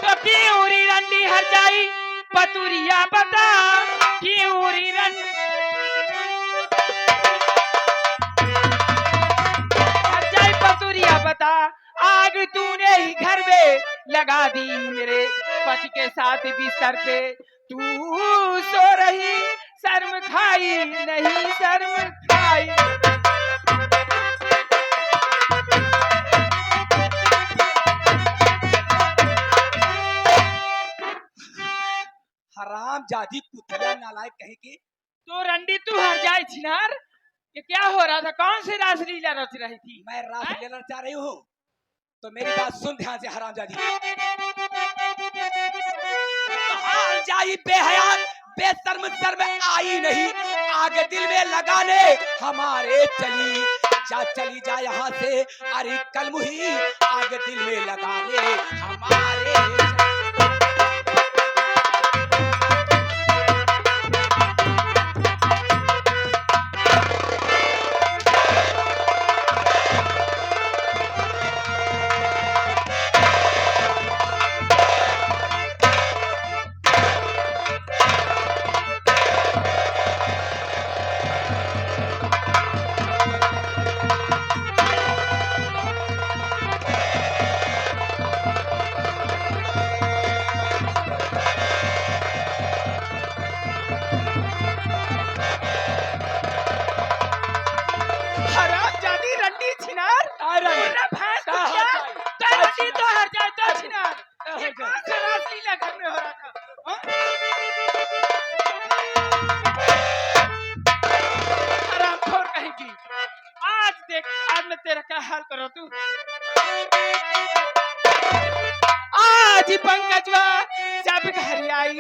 तो क्यों रंडी हर जाई पतुरिया बता, क्यों रंडी हर जाई पतुरिया बता, आग तूने ही घर में लगा दी मेरे पति के साथ बिस्तर पे, तू सो रही शर्म खाई नहीं शर्म खाई। हराम जादी कुतिया नालायक कहे की। तो रंडी तू हर जाए छिनार, ये क्या हो रहा था? कौन सी रासलीला रच रही थी? मैं रासलीला रचा रही हूँ, तो मेरी बात सुन ध्यान से हराम जादी। जाई बेहयात बेशर्म शर्म आई नहीं, आगे दिल में लगाने हमारे चली चली जा यहाँ से, अरे कल मुही आगे दिल में लगाने हमारे। हाल करो तू। आज पंकजवा जब घर आई,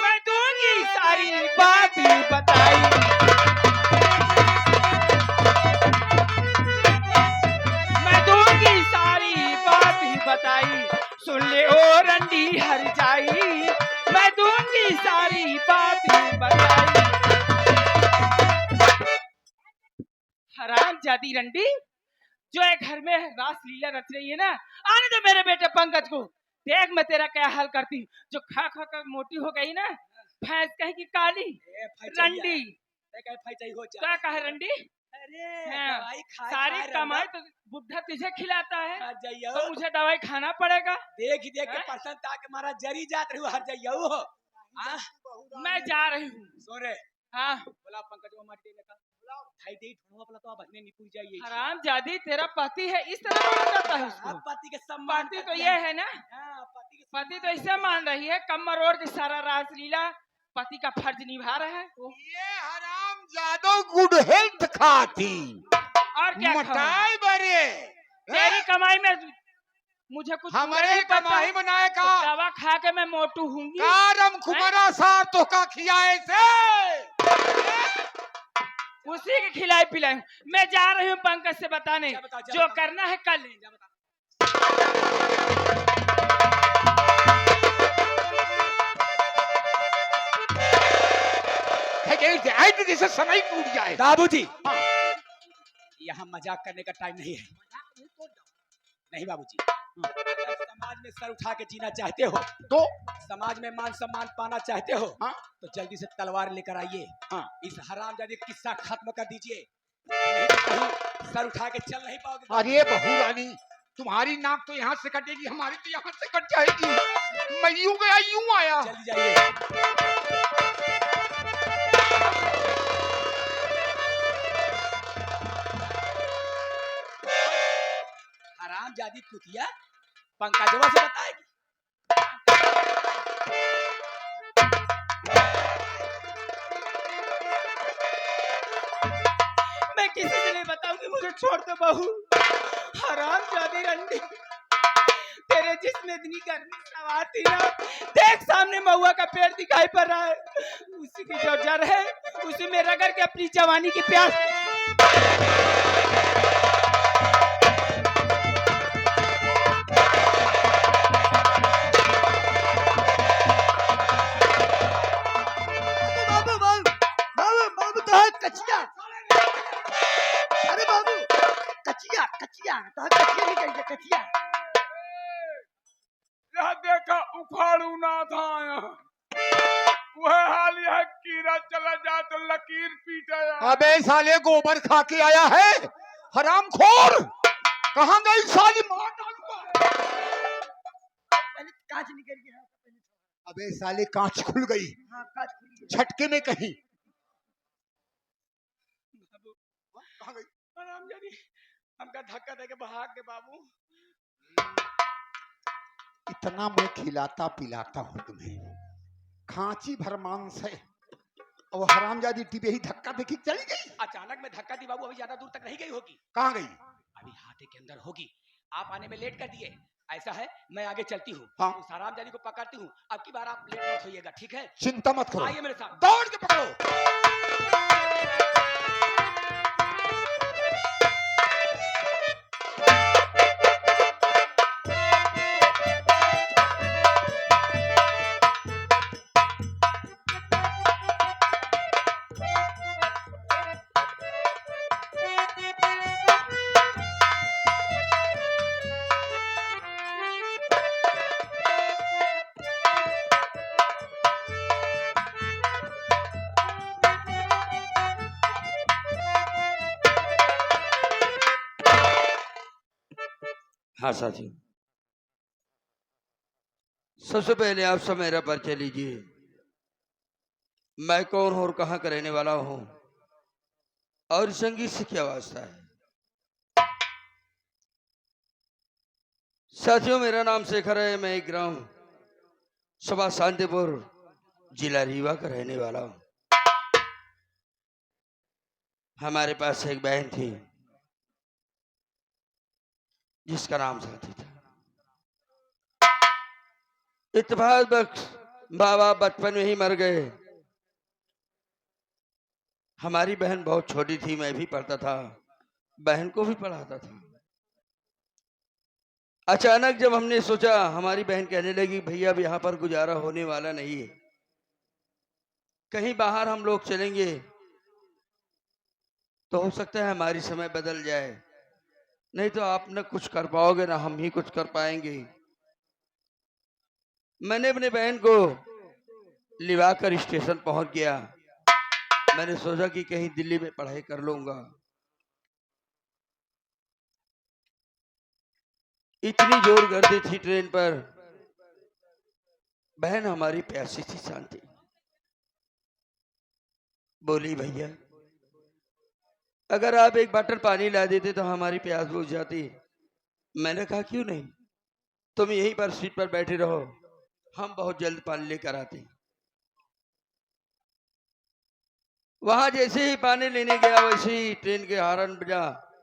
मैं दूंगी सारी बात बताई। मैं दूंगी सारी बात बताई, सुन ले ओ रंडी हर जाई। मैं दूंगी सारी बात बताई। हराम जादी रंडी जो एक घर में रासलीला रच रही है ना, आने दे मेरे बेटे पंकज को। देख मैं तेरा क्या हाल करती हूँ। जो खा खा कर मोटी हो गई ना, भैंस कहेगी काली रंडी। क्या कहे रंडी? अरे सारी कमाई तो बुढ़ा तुझे खिलाता है, तो मुझे दवाई खाना पड़ेगा। देख देख के पसंद था कि मारा जरी जात रही हर जाइयो हो। मैं जा रही हूँ। सोरे हाँ बोला पंकज को मर दे का खाई दे ठोवा पला तो अब हने निपुर जाइए। हराम जादी तेरा पति है, इस तरह बोला जाता है उसको? पति के सम्मान पति तो ये है ना, पति तो ऐसे मान रही है कम मरोड़ के सारा रासलीला पति का फर्ज निभा रहा है। ये हराम जादो गुड हेल्थ खाती और क्या मटाई बरे तेरी कमाई में मुझे कुछ हमारे कमाई बनाए का तो दवा खा के मैं मोटू हूँगी। कारम खुमरा सार तो का खियाए से उसी के खिलाई पिलाई। मैं जा रही हूँ पंकज से बताने, जो करना है कर ले। जैसे समय टूट जाए। बाबूजी यहाँ मजाक करने का टाइम नहीं है। नहीं बाबूजी, समाज में सर उठा के जीना चाहते हो, तो समाज में मान सम्मान पाना चाहते हो, तो जल्दी से तलवार लेकर आइए। इस हरामजादी का किस्सा खत्म कर दीजिए, नहीं तो कहीं सर उठा के चल नहीं पाओगे। अरे बहू रानी, तुम्हारी नाक तो यहाँ से कटेगी, हमारी तो यहाँ से कट जाएगी। मैं यूं गया यूं आया। जल्दी जाइए। हरामजादी कुतिया पंकजवा से बताएगी। मैं किसी से नहीं बताऊंगी, मुझे छोड़ दो बहू। हरामजादी रंडी, तेरे जिसमें इतनी गर्मी सवार थी ना, देख सामने महुआ का पेड़ दिखाई पड़ रहा है, उसी की जो जड़ है उसी में रगड़ के अपनी जवानी की प्यास। फाड़ू ना था वह हाल यह कीड़ा चला जा तो लकीर पीटा जा। अबे साले गोबर खा के आया है हरामखोर। कहाँ गई साली मार डालूंगा। कांच निकल गया। अबे साले कांच खुल गई। हाँ, कांच खुल गया। झटके में कहीं। कहाँ गई? हरामजादी हमका धक्का देके भाग के बाबू। इतना मैं खिलाता पिलाता हूँ तुम्हें, खांची भर मांस है और हरामजादी टिबे ही धक्का देके चली गई। अचानक में धक्का दी बाबू, अभी ज्यादा दूर तक नहीं गई होगी। कहाँ गई? अभी हाथे के अंदर होगी। आप आने में लेट कर दिए। ऐसा है मैं आगे चलती हूँ। हाँ। उस हरामजादी को पकड़ती हूँ। अब की बार आप लेट मत होइएगा, ठीक है? चिंता मत करो। आइए मेरे साथ। दौड़ के पकड़ो। हाँ साथियों, सबसे पहले आप सब मेरा परिचय लीजिए। मैं कौन हूँ और कहाँ का रहने वाला हूँ और संगीत से क्या वास्ता है। साथियों, मेरा नाम शेखर है। मैं एक ग्राम सभा शांतिपुर जिला रीवा का रहने वाला हूँ। हमारे पास एक बहन थी जिसका नाम साथी था। इत्तेफाक बख्श बाबा बचपन में ही मर गए। हमारी बहन बहुत छोटी थी, मैं भी पढ़ता था, बहन को भी पढ़ाता था। अचानक जब हमने सोचा, हमारी बहन कहने लगी भैया अब यहाँ पर गुजारा होने वाला नहीं है, कहीं बाहर हम लोग चलेंगे तो हो सकता है हमारी समय बदल जाए, नहीं तो आप न कुछ कर पाओगे ना हम ही कुछ कर पाएंगे। मैंने अपने बहन को लिवा कर स्टेशन पहुंच गया। मैंने सोचा कि कहीं दिल्ली में पढ़ाई कर लूंगा। इतनी जोर गर्दी थी ट्रेन पर। बहन हमारी प्यासी थी शांति। बोली भैया अगर आप एक बॉटल पानी ला देते तो हमारी प्यास बुझ जाती। मैंने कहा क्यों नहीं, तुम यहीं पर सीट पर बैठे रहो, हम बहुत जल्द पानी लेकर आते। वहां जैसे ही पानी लेने गया वैसे ही ट्रेन के हॉर्न बजा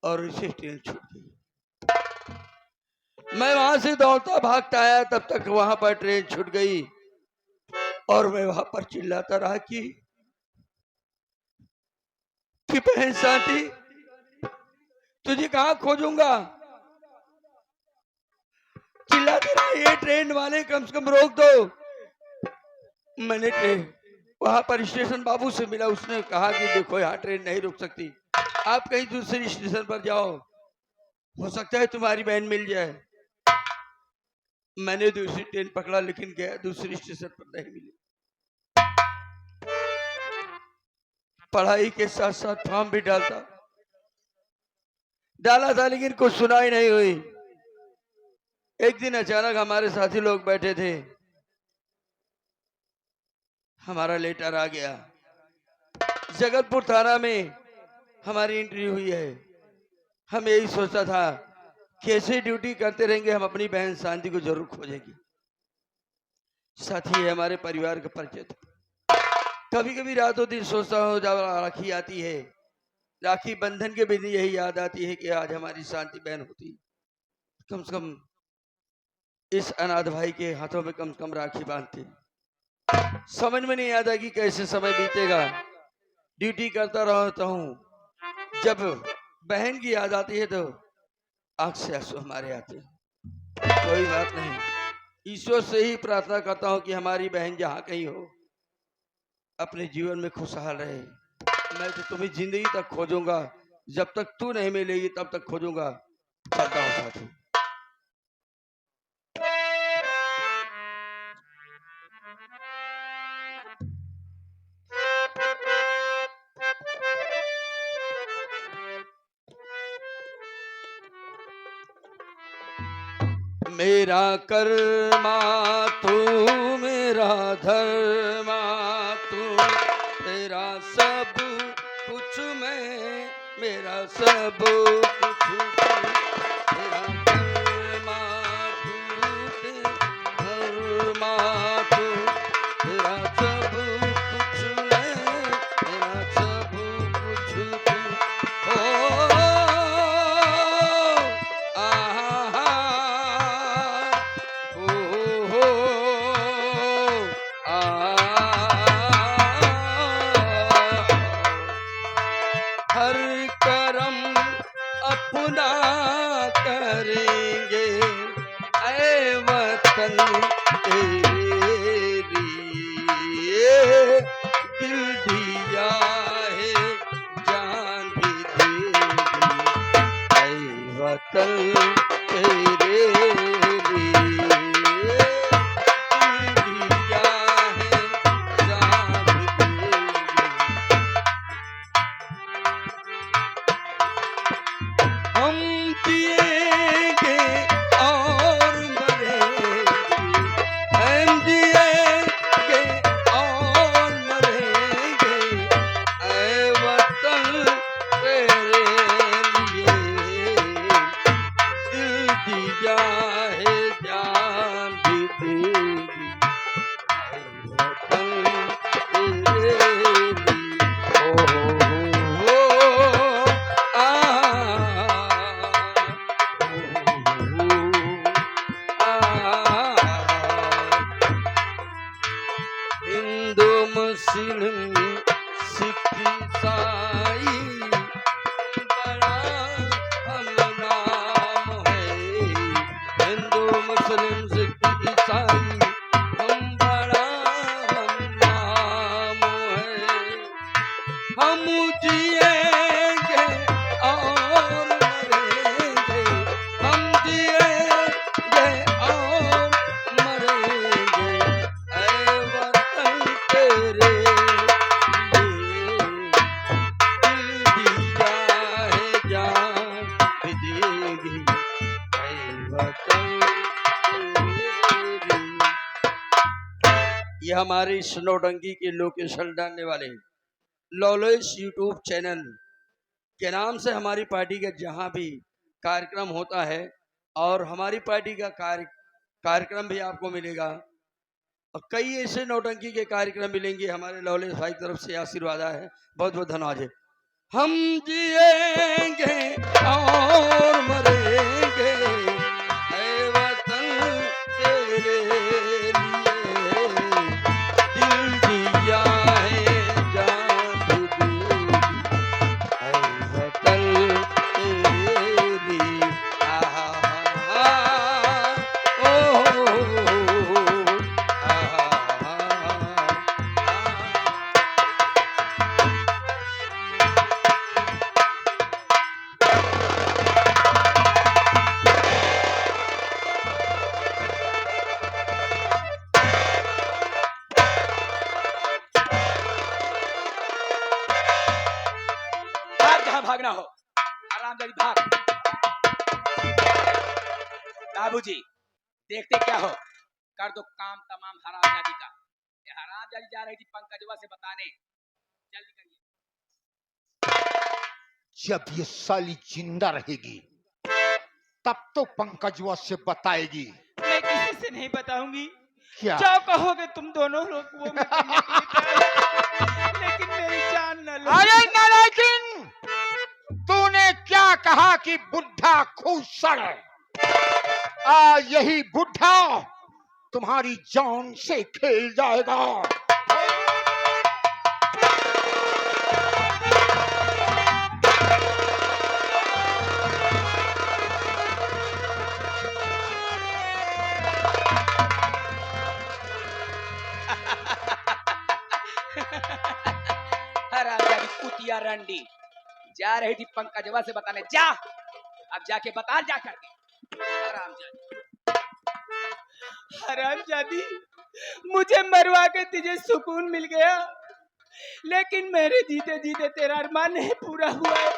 और इसे ट्रेन छूट गई। मैं वहां से दौड़ता भागता आया, तब तक वहां पर ट्रेन छूट गई और मैं वहां पर चिल्लाता रहा कि बहन शांति तुझे कहां खोजूंगा। चिल्लाते रहा ये ट्रेन वाले कम से कम रोक दो। मैंने वहां पर स्टेशन बाबू से मिला, उसने कहा कि देखो यहाँ ट्रेन नहीं रुक सकती, आप कहीं दूसरे स्टेशन पर जाओ, हो सकता है तुम्हारी बहन मिल जाए। मैंने दूसरी ट्रेन पकड़ा लेकिन गया दूसरे स्टेशन पर नहीं मिली। पढ़ाई के साथ साथ फॉर्म भी डाला था लेकिन कुछ सुनाई नहीं हुई। एक दिन अचानक हमारे साथी लोग बैठे थे, हमारा लेटर आ गया। जगतपुर थाना में हमारी एंट्री हुई है। हम यही सोचा था कैसे ड्यूटी करते रहेंगे, हम अपनी बहन शांति को जरूर खोजेंगे। साथी हमारे परिवार का परिचय था। कभी कभी रातों दिन सोचता हूँ जब राखी आती है, राखी बंधन के दिन यही याद आती है कि आज हमारी शांति बहन होती, कम से कम इस अनाथ भाई के हाथों में कम से कम राखी बांधते। समझ में नहीं आता कि कैसे समय बीतेगा। ड्यूटी करता रहता हूँ, जब बहन की याद आती है तो आंख से आंसू हमारे आते। कोई बात नहीं, ईश्वर से ही प्रार्थना करता हूँ कि हमारी बहन जहाँ कहीं हो अपने जीवन में खुशहाल रहे। मैं तो तुम्हें जिंदगी तक खोजूंगा, जब तक तू नहीं मिलेगी तब तक खोजूंगा। चलता हूँ साथी। मेरा कर्मा तू मेरा धर्मा तू, तेरा सब कुछ मैं, मेरा सब कुछ तू, तेरा कर्मा तू, धर्मा तू, तेरा सब कुछ मैं, तेरा सब कुछ तू। ओ आहा हो हर करम अपना करेंगे ऐ वतन तेरे लिए, दिल दिया है जान भी देंगे ऐ वतन तेरे लिए, दिल दिया है जान भी देंगे। हम जिएंगे और मरेंगे, हम जिएंगे और मरेंगे ऐ वतन तेरे लिए, दिल दिया है जान भी देंगे ऐ वतन तेरे लिए। ओ हिंदू मुस्लिम सिख ईसाई बड़ा हम नाम है, हिंदू मुस्लिम सिख ईसाई हम बड़ा हम नाम है। हम जिएंगे और मरेंगे, हम जिएंगे और मरेंगे ऐ वतन तेरे लिए, दिल दिया है जान भी देंगे ऐ वतन तेरे लिए। ये हमारे इस नौटंकी के लोकेशन डालने वाले लॉलेस यूट्यूब चैनल के नाम से हमारी पार्टी का जहां भी कार्यक्रम होता है, और हमारी पार्टी का कार्यक्रम भी आपको मिलेगा, और कई ऐसे नौटंकी के कार्यक्रम मिलेंगे। हमारे लॉलेस भाई की तरफ से आशीर्वाद है, बहुत बहुत धन्यवाद है। हम जिएंगे और मरेंगे ऐ वतन तेरे लिए, दिल दिया है जान भी देंगे ऐ वतन तेरे लिए। आहा ओ भाग जहां भागना हो, हरामजादी भाग। बाबूजी देखते क्या हो, कर दो काम तमाम हरामजादी का। ये हरामजादी जा रही थी पंकजवा से बताने, जल्दी करिए। जब ये साली जिंदा रहेगी तब तो पंकजवा से बताएगी। मैं किसी से नहीं बताऊंगी। क्या? जो कहोगे तुम दोनों लोग वो मैं करने के लिए तैयार हूं। लेकिन मेरी जान न लो। अरे नालायकिन, तूने क्या कहा कि बुढ़ा खूसड़? आज यही बुढ़ा तुम्हारी जान से खेल जाएगा। हरामजादी कुतिया रंडी जा रही थी पंकजवा से बताने, जा अब जाके बता जा करके। हरामजादी हरामजादी, मुझे मरवा के तुझे सुकून मिल गया, लेकिन मेरे जीते जीते तेरा अरमान नहीं पूरा हुआ है।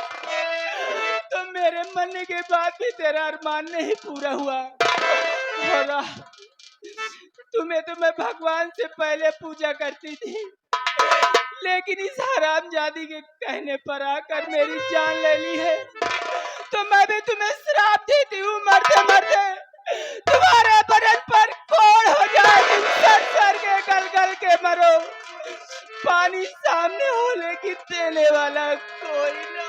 तो मेरे मरने के बाद भी तेरा अरमान नहीं पूरा हुआ। भोला, तुम्हें तो मैं भगवान से पहले पूजा करती थी, लेकिन इस हरामजादी के कहने पर आकर मेरी जान ले ली है। तो मैं भी तुम्हें श्राप देती हूँ, मरते मरते तुम्हारे बदन पर कोड़ हो जाए, तुम सर सर के गल गल के मरो। पानी सामने हो लेकिन देने वाला कोई ना।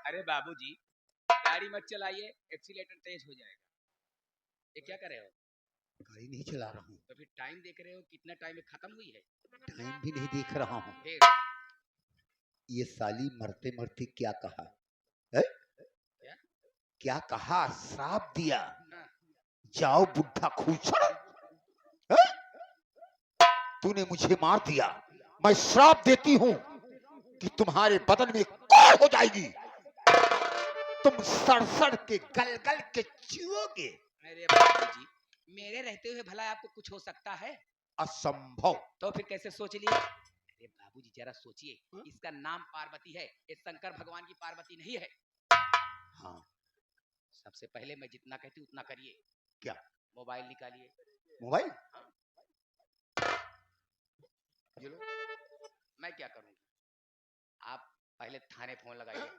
अरे बाबूजी, गाड़ी मत चलाइए, एक्सीलेटर तेज हो जाएगा। ये क्या कर रहे हो? गाड़ी नहीं चला रहा हूँ। तो फिर टाइम देख रहे हो, कितना टाइम में खत्म हुई है? टाइम भी नहीं देख रहा हूँ। फिर ये साली मरते मरते क्या कहा है? क्या कहा? श्राप दिया, हाँ। जाओ बुढ़ा खूचड़। तूने मुझे मार दिया, मैं श्राप देती हूँ कि तुम्हारे बदन में कोड़ हो जाएगी, तुम सड़ सड़ के गल गल के चुओगे। अरे बाबूजी, मेरे रहते हुए भला आपको कुछ हो सकता है? असंभव। तो फिर कैसे सोच लिए? अरे बाबूजी जरा सोचिए, इसका नाम पार्वती है, ये शंकर भगवान की पार्वती नहीं है। हाँ, सबसे पहले मैं जितना कहती उतना करिए। क्या? मोबाइल निकालिए। मोबाइल? ये लो। मैं क्या करूंगी? आप पहले थाने फोन लगाइए।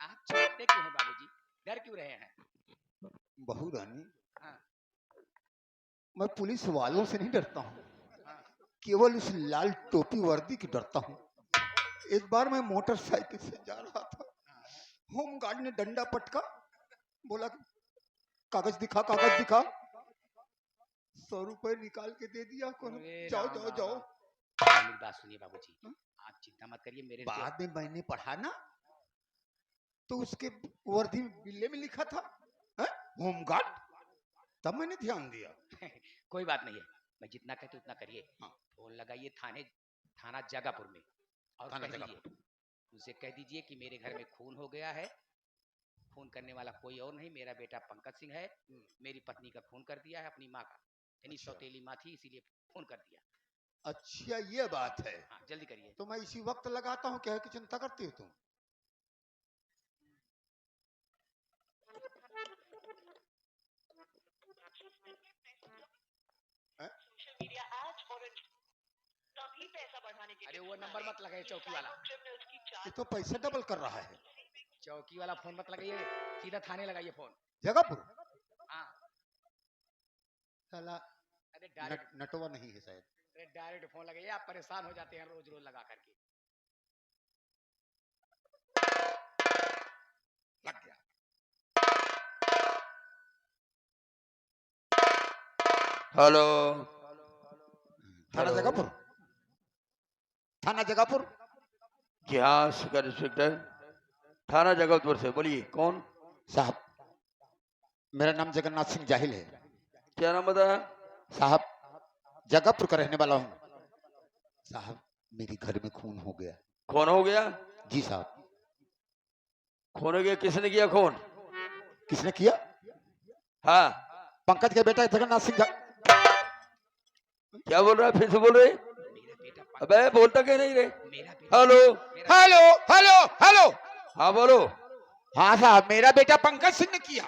आप चिढ़ते क्यों हैं बाबूजी? डर क्यों रहे हैं? बहू रानी, हाँ। मैं पुलिस वालों से नहीं डरता हूँ, हाँ। केवल उस लाल टोपी वर्दी की डरता हूँ। एक बार मैं मोटरसाइकिल से जा रहा था, होमगार्ड ने डंडा पटका, बोला कागज दिखा, कागज दिखा। 100 रुपए निकाल के दे दिया। जाओ जाओ जाओ। मेरी बात सुनिए बाबूजी, आप चिंता मत करिए। मेरे बाद में मैंने पढ़ा ना, तो उसके वर्दी में बिल्ले में लिखा था होमगार्ड, तब मैंने ध्यान दिया। कोई बात नहीं है, मैं जितना कहती उतना करिए। हाँ। फोन लगाइए थाना जगापुर में, और कह दीजिए, उनसे कह दीजिए कि मेरे घर में खून हो गया है। खून करने वाला कोई और नहीं, मेरा बेटा पंकज सिंह है। मेरी पत्नी का खून कर दिया है, अपनी माँ का, यानी सौतेली माँ थी, इसीलिए खून कर दिया। अच्छा, ये बात है। हाँ, जल्दी करिए। तो मैं इसी वक्त लगाता हूँ, क्या है कि चिंता करती हो तुम? अरे वो नंबर मत लगाइए, चौकी वाला। ये तो पैसा डबल कर रहा है। चौकी वाला फोन मत लगाइए, सीधा थाने लगाइए फोन। जगापुर? हाँ। साला अरे डायरेक्ट नटवा नहीं है शायद। अरे डायरेक्ट फोन लगाइए, आप परेशान हो जाते हैं रोज रोज लगा करके। लग गया। हेलो, थाना जगापुर? थाना जगापुर? जी हाँ, सब इंस्पेक्टर थाना जगतपुर से, बोलिए कौन? साहब, मेरा नाम जगन्नाथ सिंह जाहिल है। क्या नाम बताया? साहब, जगापुर का रहने वाला हूँ। साहब, मेरे घर में खून हो गया। खून हो गया? जी साहब। खून हो गया? किसने किया खून? किसने किया? हाँ, पंकज के बेटा जगन्नाथ सिंह। क्या बोल रहा है? फिर से बोल रहे? अबे बोलता क्यों नहीं रे? Hello hello hello hello. हाँ बोलो। हाँ साहब, मेरा बेटा पंकज सिंह ने किया।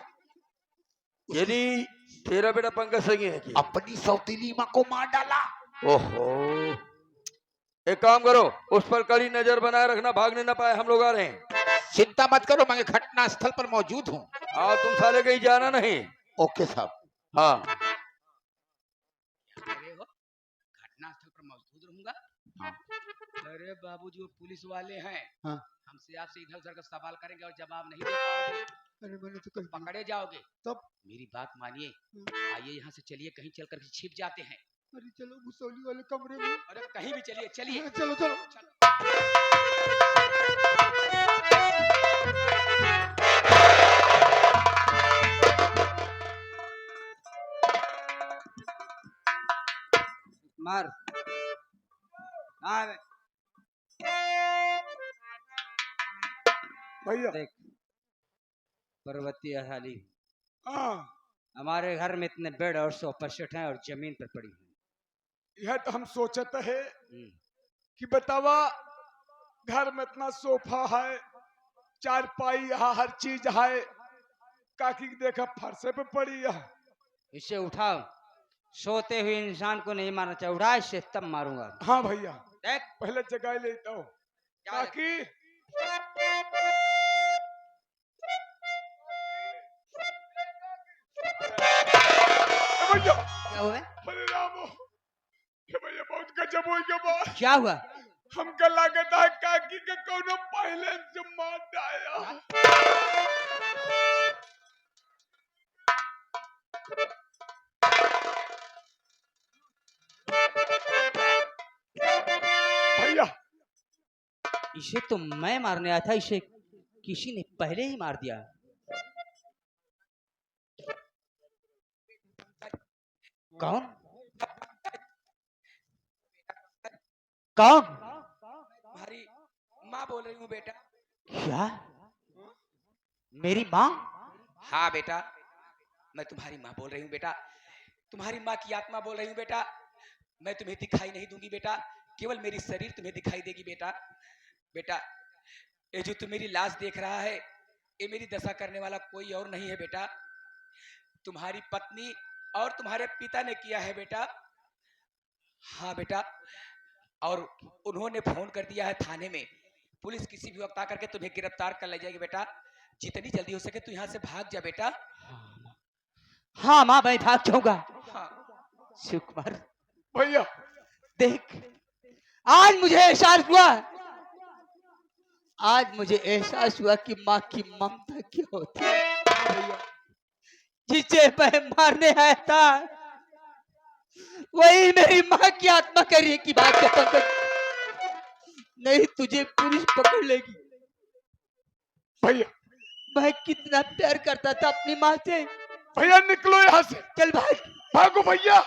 यानी तेरा बेटा पंकज सिंह है कि? अपनी सौतीली माँ को मार डाला। ओहो, एक काम करो, उस पर कड़ी नजर बनाए रखना, भागने ना पाए, हम लोग आ रहे हैं। चिंता मत करो, मैं घटना स्थल पर मौजूद हूँ। हाँ, तुम साले कहीं जाना नहीं। ओके साहब। हाँ। घटना स्थल पर मौजूद रहूंगा? हाँ। अरे बाबूजी, वो पुलिस वाले हैं। हाँ। हमसे आपसे इधर उधर का सवाल करेंगे और जवाब नहीं दे पाओगे। अरे मैंने तो पकड़े जाओगे। तब मेरी बात मानिए, आइए यहाँ से चलिए, कहीं चल कर छिप जाते हैं। अरे चलो भुसौली वाले कमरे में। अरे कहीं भी चलिए, चलिए। चलो चलो। मार। हाँ भैया देख पर्वतीय हाली, हाँ हमारे घर में इतने बेड और सोफा सेट हैं और जमीन पर पड़ी हैं। यह तो हम सोचते है हम्म। कि बतावा घर में इतना सोफा है, चारपाई है, हर चीज है, काकी देखा फरसे पे पड़ी है। इसे उठाओ, सोते हुए इंसान को नहीं मारना चाहिए, उठा इसे तब मारूंगा। हाँ भैया देख पहले जगह लेता हूँ काकी। भैया क्या हुआ? अरे रामो, ये भैया बहुत गजब हो गया बात। क्या हुआ? हमका लागत है काकी के कोनो पहले से मार डाया। भैया इसे तो मैं मारने आया था, इसे किसी ने पहले ही मार दिया। कौन? कौन? तुम्हारी माँ बोल रही हूँ बेटा। क्या? मेरी माँ? हाँ बेटा, मैं तुम्हारी माँ बोल रही हूँ बेटा, तुम्हारी माँ की आत्मा बोल रही हूँ बेटा। मैं तुम्हें दिखाई नहीं दूंगी बेटा, केवल मेरी शरीर तुम्हें दिखाई देगी बेटा। बेटा ये जो तुम मेरी लाश देख रहा है, ये मेरी दशा करने वाला कोई और नहीं है बेटा, तुम्हारी पत्नी और तुम्हारे पिता ने किया है बेटा। हाँ बेटा, और उन्होंने फोन कर दिया है थाने में, पुलिस किसी भी वक्त आकर के तुम्हें गिरफ्तार कर ले जाएगी बेटा। जितनी जल्दी हो सके तू यहाँ से भाग जा बेटा। हाँ माँ, मैं भाग जाऊंगा। हाँ शिव कुमार भैया देख, आज मुझे एहसास हुआ, आज मुझे एहसास हुआ कि माँ की ममता क्या होती है। भैया जिसे मैं मारने आया था वही मेरी माँ की आत्मा कर रही है कि बात है पंकज, नहीं तुझे पुलिस पकड़ लेगी। भैया मैं कितना प्यार करता था अपनी माँ से। भैया निकलो यहाँ से, चल भाग। भागो भैया।